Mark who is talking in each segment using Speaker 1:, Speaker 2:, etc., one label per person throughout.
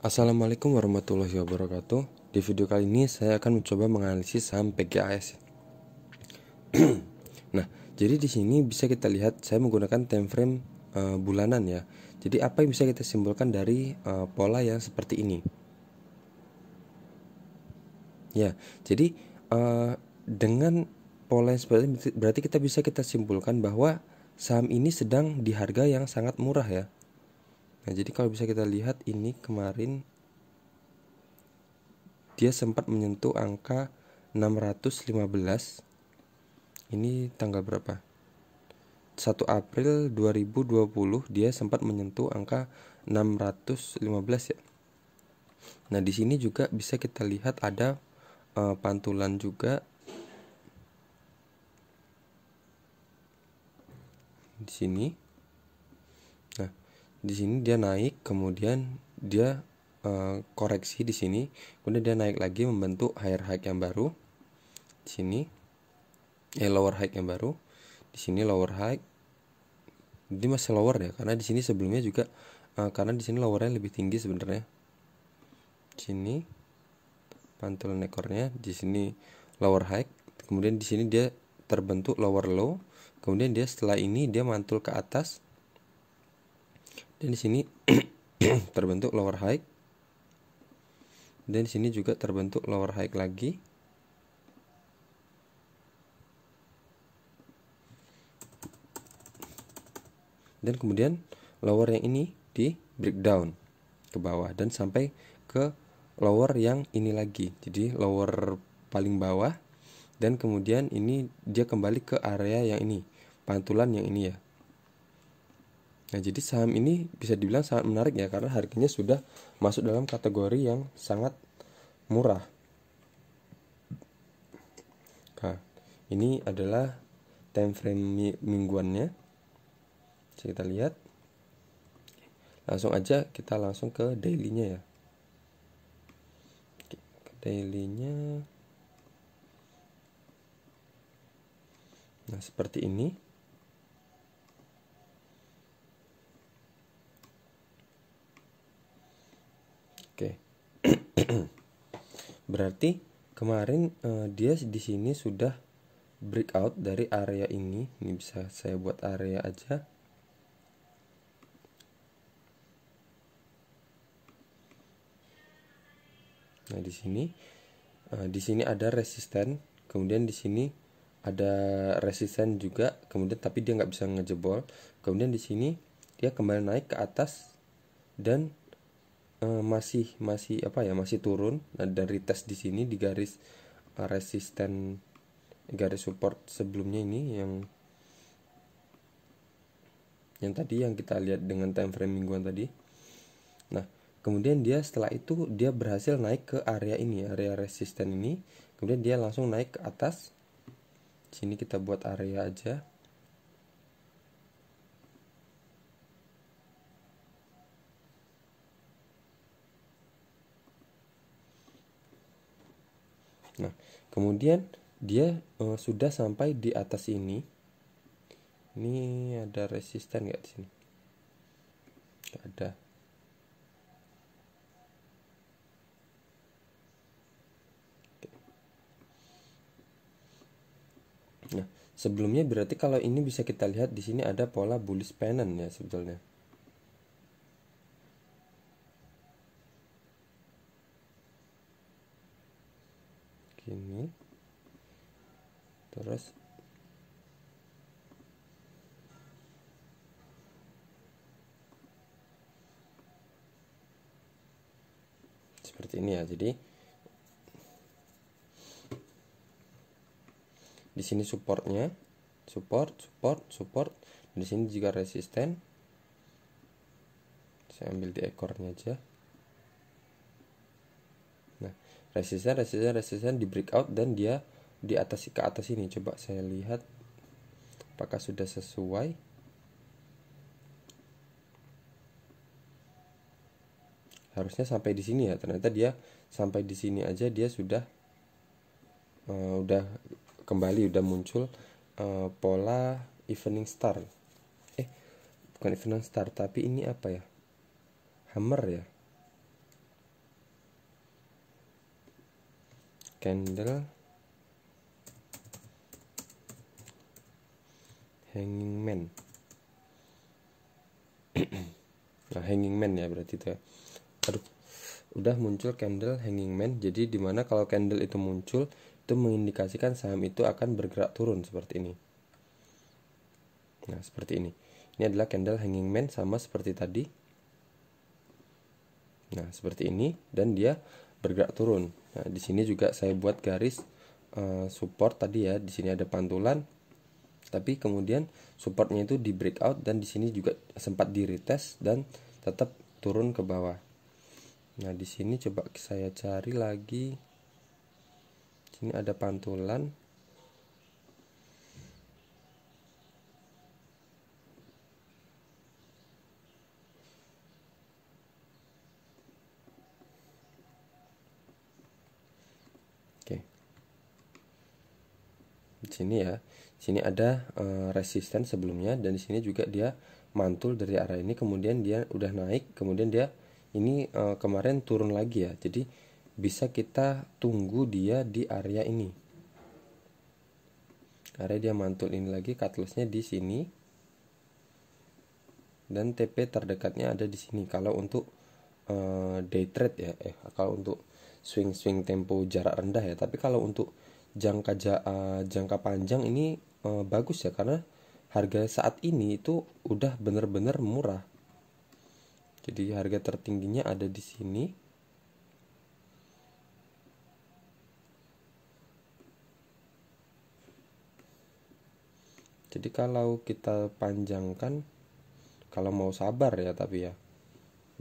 Speaker 1: Assalamualaikum warahmatullahi wabarakatuh. Di video kali ini saya akan mencoba menganalisis saham PGAS. Nah, jadi di sini bisa kita lihat saya menggunakan time frame bulanan ya. Jadi apa yang bisa kita simpulkan dari pola yang seperti ini? Ya, jadi dengan pola yang seperti ini berarti kita simpulkan bahwa saham ini sedang di harga yang sangat murah ya. Nah, jadi kalau bisa kita lihat ini kemarin dia sempat menyentuh angka 615. Ini tanggal berapa? 1 April 2020 dia sempat menyentuh angka 615 ya. Nah, di sini juga bisa kita lihat ada pantulan juga di sini. Nah, di sini dia naik, kemudian dia koreksi di sini, kemudian dia naik lagi membentuk higher high yang baru. Di sini lower high yang baru. Di sini lower high. Ini masih lower ya, karena di sini sebelumnya juga karena di sini lowernya lebih tinggi sebenarnya. Di sini pantulan ekornya, di sini lower high, kemudian di sini dia terbentuk lower low, kemudian dia setelah ini dia mantul ke atas, dan di sini terbentuk lower high, dan di sini juga terbentuk lower high lagi. Dan kemudian lower yang ini di breakdown ke bawah dan sampai ke lower yang ini lagi. Jadi lower paling bawah, dan kemudian ini dia kembali ke area yang ini, pantulan yang ini ya. Nah, jadi saham ini bisa dibilang sangat menarik ya, karena harganya sudah masuk dalam kategori yang sangat murah. Nah, ini adalah time frame mingguannya. Bisa kita lihat. Langsung aja kita langsung ke daily-nya ya. Ke daily-nya. Nah, seperti ini. Oke. Berarti kemarin dia di sini sudah breakout dari area ini. Ini bisa saya buat area aja. Nah, di sini ada resisten, kemudian di sini ada resisten juga, kemudian tapi dia nggak bisa ngejebol. Kemudian di sini dia kembali naik ke atas dan masih turun. Nah, dari tes di sini di garis resisten, garis support sebelumnya ini yang tadi yang kita lihat dengan time frame mingguan tadi. Nah, kemudian dia setelah itu dia berhasil naik ke area ini, area resisten ini. Kemudian dia langsung naik ke atas. Sini kita buat area aja. Nah, kemudian dia sudah sampai di atas ini. Ini ada resisten nggak di sini? Nggak ada. Nah, sebelumnya berarti kalau ini bisa kita lihat di sini ada pola bullish pennant ya sebetulnya. Gini. Terus seperti ini ya. Jadi di sini supportnya, support. Di sini juga resisten. Saya ambil di ekornya aja. Nah, resisten di breakout dan dia di atas ke atas ini. Coba saya lihat apakah sudah sesuai. Harusnya sampai di sini ya. Ternyata dia sampai di sini aja dia sudah udah kembali, udah muncul pola evening star. Bukan evening star, tapi ini apa ya? Hammer ya. candle hanging man. Nah, hanging man ya berarti itu ya. Aduh, udah muncul candle hanging man. Jadi dimana kalau candle itu muncul, itu mengindikasikan saham itu akan bergerak turun seperti ini. Nah, seperti ini. Ini adalah candle hanging man sama seperti tadi. Nah, seperti ini, dan dia bergerak turun. Nah, di sini juga saya buat garis support tadi ya. Di sini ada pantulan, tapi kemudian supportnya itu di breakout, dan di sini juga sempat di retest dan tetap turun ke bawah. Nah, di sini coba saya cari lagi. Sini ada pantulan. Oke. Di sini ya. Sini ada resisten sebelumnya, dan di sini juga dia mantul dari arah ini, kemudian dia udah naik, kemudian dia ini kemarin turun lagi ya. Jadi bisa kita tunggu dia di area ini. Area dia mantul ini lagi, cut loss-nya di sini. Dan TP terdekatnya ada di sini kalau untuk day trade ya. Kalau untuk swing tempo jarak rendah ya. Tapi kalau untuk jangka panjang ini bagus ya, karena harga saat ini itu udah bener-bener murah. Jadi harga tertingginya ada di sini. Jadi kalau kita panjangkan, kalau mau sabar ya, tapi ya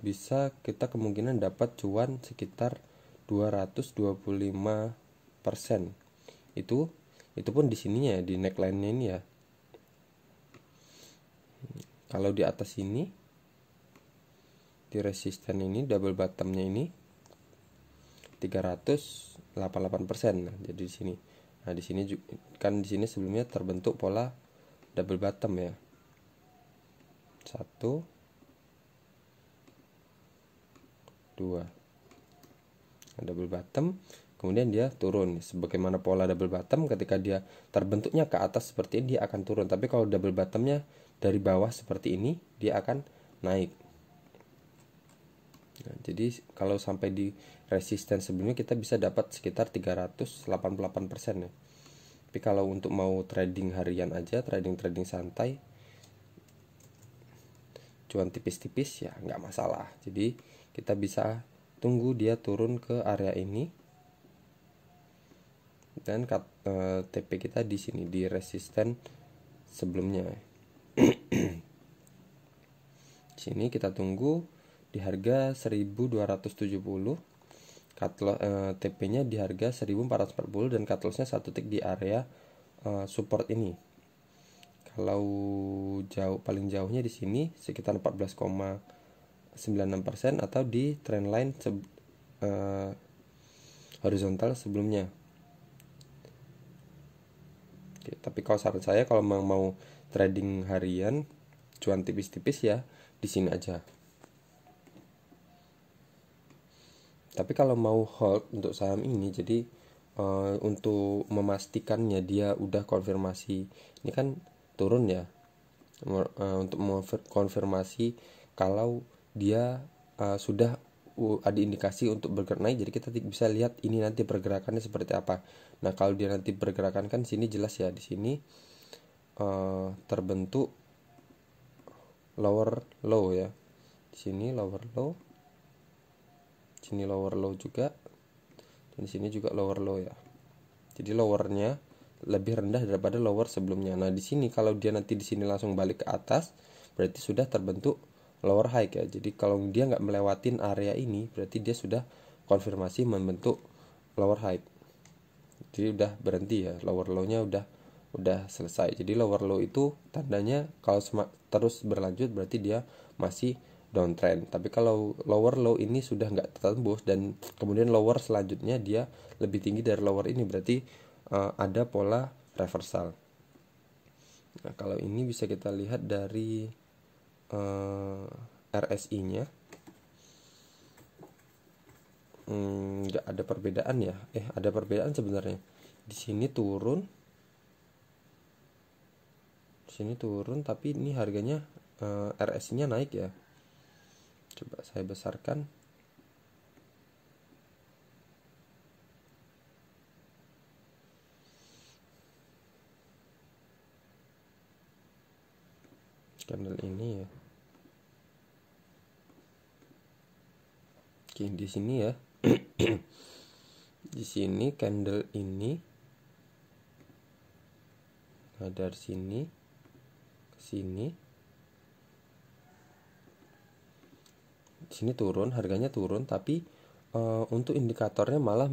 Speaker 1: bisa kita kemungkinan dapat cuan sekitar 225%. Itu pun di sininya ya, di neckline-nya ini ya. Kalau di atas ini, di resisten ini, double bottom-nya ini 388%. Nah, jadi di sini. Nah, di sini kan di sini sebelumnya terbentuk pola double bottom ya. 1 2. Nah, double bottom, kemudian dia turun. Sebagaimana pola double bottom, ketika dia terbentuknya ke atas seperti ini, dia akan turun. Tapi kalau double bottomnya dari bawah seperti ini, dia akan naik. Nah, jadi kalau sampai di resisten sebelumnya, kita bisa dapat sekitar 388% ya. Tapi kalau untuk mau trading harian aja, trading santai, cuan tipis-tipis ya nggak masalah. Jadi kita bisa tunggu dia turun ke area ini, dan TP kita di sini di resisten sebelumnya. Sini kita tunggu di harga 1270, TP-nya di harga 1440, dan cut loss-nya 1 tick di area support ini. Kalau paling jauhnya di sini sekitar 14,96% atau di trendline horizontal sebelumnya. Oke, tapi kalau saran saya, kalau mau trading harian cuan tipis-tipis ya di sini aja. Tapi kalau mau hold untuk saham ini, jadi untuk memastikannya dia udah konfirmasi, ini kan turun ya, untuk konfirmasi kalau dia sudah ada indikasi untuk bergerak naik, jadi kita bisa lihat ini nanti pergerakannya seperti apa. Nah, kalau dia nanti pergerakan, kan sini jelas ya, di sini terbentuk lower low ya. Di sini lower low, sini lower low juga, dan di sini juga lower low ya. Jadi lowernya lebih rendah daripada lower sebelumnya. Nah, di sini kalau dia nanti di sini langsung balik ke atas, berarti sudah terbentuk lower high ya. Jadi kalau dia nggak melewatin area ini, berarti dia sudah konfirmasi membentuk lower high. Jadi udah berhenti ya, lower low-nya udah selesai. Jadi lower low itu tandanya kalau terus berlanjut, berarti dia masih downtrend. Tapi kalau lower low ini sudah nggak tertembus, dan kemudian lower selanjutnya dia lebih tinggi dari lower ini, berarti ada pola reversal. Nah, kalau ini bisa kita lihat dari RSI-nya. nggak ada perbedaan ya. Ada perbedaan sebenarnya. Di sini turun, tapi ini harganya RSI-nya naik ya. Coba saya besarkan. Candle ini ya. Oke, di sini ya. Di sini candle ini, nah dari sini ke sini, di sini turun, harganya turun, tapi untuk indikatornya malah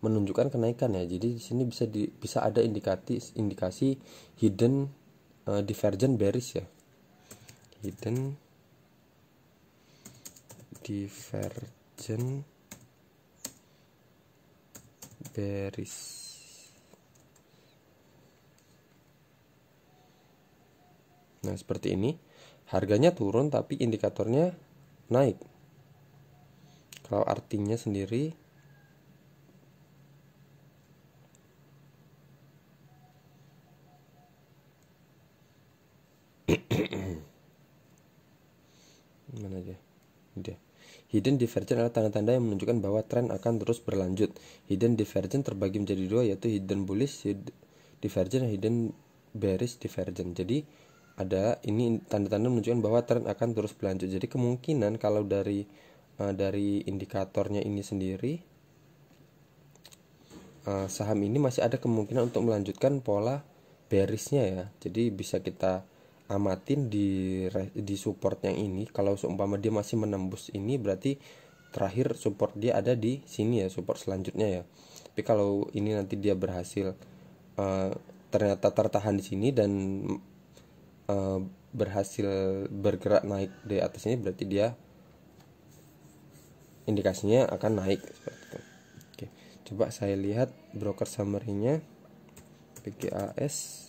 Speaker 1: menunjukkan kenaikan ya. Jadi di sini bisa ada indikasi hidden divergent bearish ya. Hidden divergent bearish. Nah, seperti ini. Harganya turun tapi indikatornya naik. Kalau artinya sendiri mana aja? Udah. Hidden divergence adalah tanda-tanda yang menunjukkan bahwa tren akan terus berlanjut. Hidden divergence terbagi menjadi dua, yaitu hidden bullish divergence dan hidden bearish divergence. Jadi ada ini tanda-tanda menunjukkan bahwa tren akan terus berlanjut. Jadi kemungkinan kalau dari indikatornya ini sendiri, saham ini masih ada kemungkinan untuk melanjutkan pola bearishnya ya. Jadi bisa kita amatin di support yang ini. Kalau seumpama dia masih menembus ini, berarti terakhir support dia ada di sini ya, support selanjutnya ya. Tapi kalau ini nanti dia berhasil ternyata tertahan di sini dan berhasil bergerak naik di atas ini, berarti dia indikasinya akan naik seperti itu. Oke, coba saya lihat broker summary-nya PGAS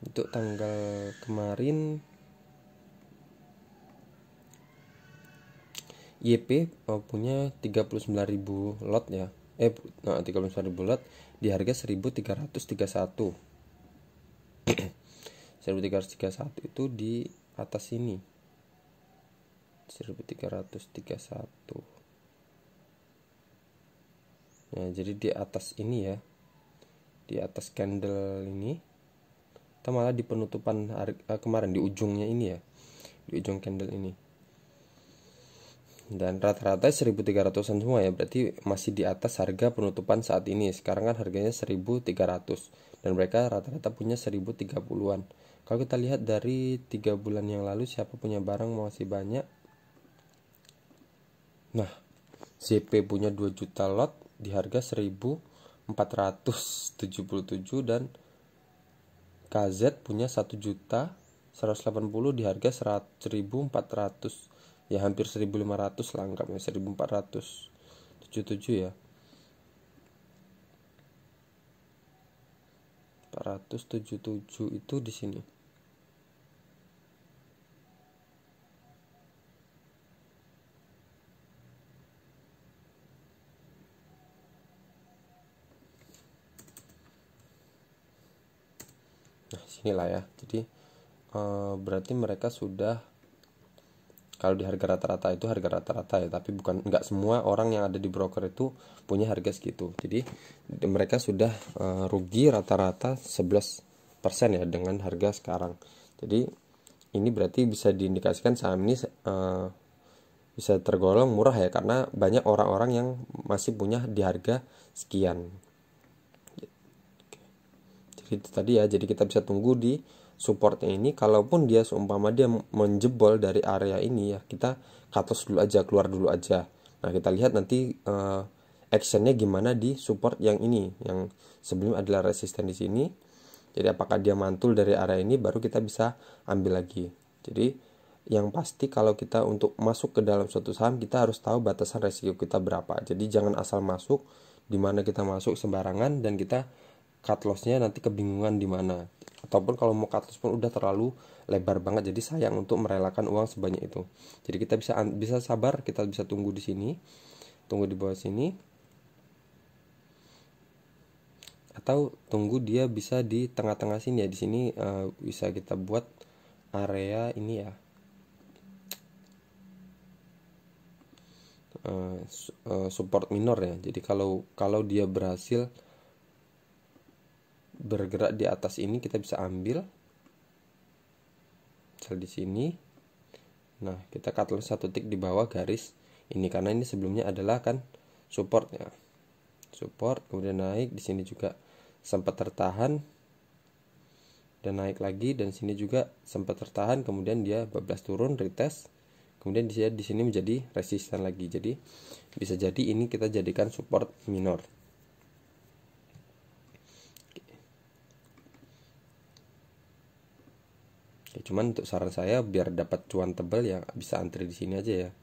Speaker 1: untuk tanggal kemarin. YP punya 39.000 lot ya. 39.000 lot di harga 1331. 1331 itu di atas ini. 1331. Nah, jadi di atas ini ya. Di atas candle ini. Kita malah di penutupan kemarin di ujungnya ini ya. Di ujung candle ini. Dan rata-rata 1300-an semua ya, berarti masih di atas harga penutupan saat ini. Sekarang kan harganya 1300 dan mereka rata-rata punya 1030-an. Kalau kita lihat dari 3 bulan yang lalu, siapa punya barang masih banyak. Nah, ZP punya 2 juta lot di harga 1477 dan KZ punya 1 juta 180 di harga 1400, ya hampir 1500 lah anggapnya, 1477 ya. 477 itu di sini. Nah, sinilah ya. Jadi berarti mereka sudah, kalau di harga rata-rata itu harga rata-rata ya, tapi nggak semua orang yang ada di broker itu punya harga segitu. Jadi mereka sudah rugi rata-rata 11% ya dengan harga sekarang. Jadi ini berarti bisa diindikasikan saham ini bisa tergolong murah ya, karena banyak orang-orang yang masih punya di harga sekian. Jadi itu tadi ya, jadi kita bisa tunggu di supportnya ini. Kalaupun dia seumpama dia menjebol dari area ini ya, kita cut loss dulu aja, keluar dulu aja. Nah, kita lihat nanti actionnya gimana di support yang ini, yang sebelum adalah resisten di sini. Jadi apakah dia mantul dari area ini, baru kita bisa ambil lagi. Jadi yang pasti kalau kita untuk masuk ke dalam suatu saham, kita harus tahu batasan resiko kita berapa. Jadi jangan asal masuk, dimana kita masuk sembarangan dan kita cut loss-nya nanti kebingungan di mana. Ataupun kalau mau cut loss pun udah terlalu lebar banget, jadi sayang untuk merelakan uang sebanyak itu. Jadi kita bisa sabar, kita bisa tunggu di sini, tunggu di bawah sini, atau tunggu dia bisa di tengah-tengah sini ya. Di sini bisa kita buat area ini ya, support minor ya. Jadi kalau dia berhasil bergerak di atas ini, kita bisa ambil misal di sini. Nah, kita cut loss 1 tick di bawah garis ini, karena ini sebelumnya adalah kan support ya. Support, kemudian naik, di sini juga sempat tertahan dan naik lagi, dan sini juga sempat tertahan, kemudian dia bablas turun, retest, kemudian di sini menjadi resisten lagi. Jadi bisa jadi ini kita jadikan support minor. Ya, cuman untuk saran saya biar dapat cuan tebal ya bisa antri di sini aja ya.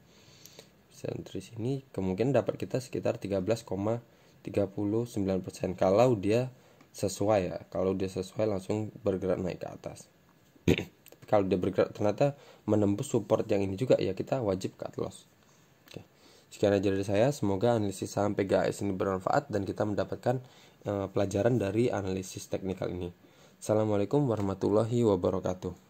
Speaker 1: Bisa antri sini, kemungkinan dapat kita sekitar 13,39% kalau dia sesuai ya. Kalau dia sesuai langsung bergerak naik ke atas. Tapi kalau dia bergerak ternyata menembus support yang ini juga ya, kita wajib cut loss. Oke. Sekian aja dari saya, semoga analisis saham PGAS ini bermanfaat dan kita mendapatkan pelajaran dari analisis teknikal ini. Assalamualaikum warahmatullahi wabarakatuh.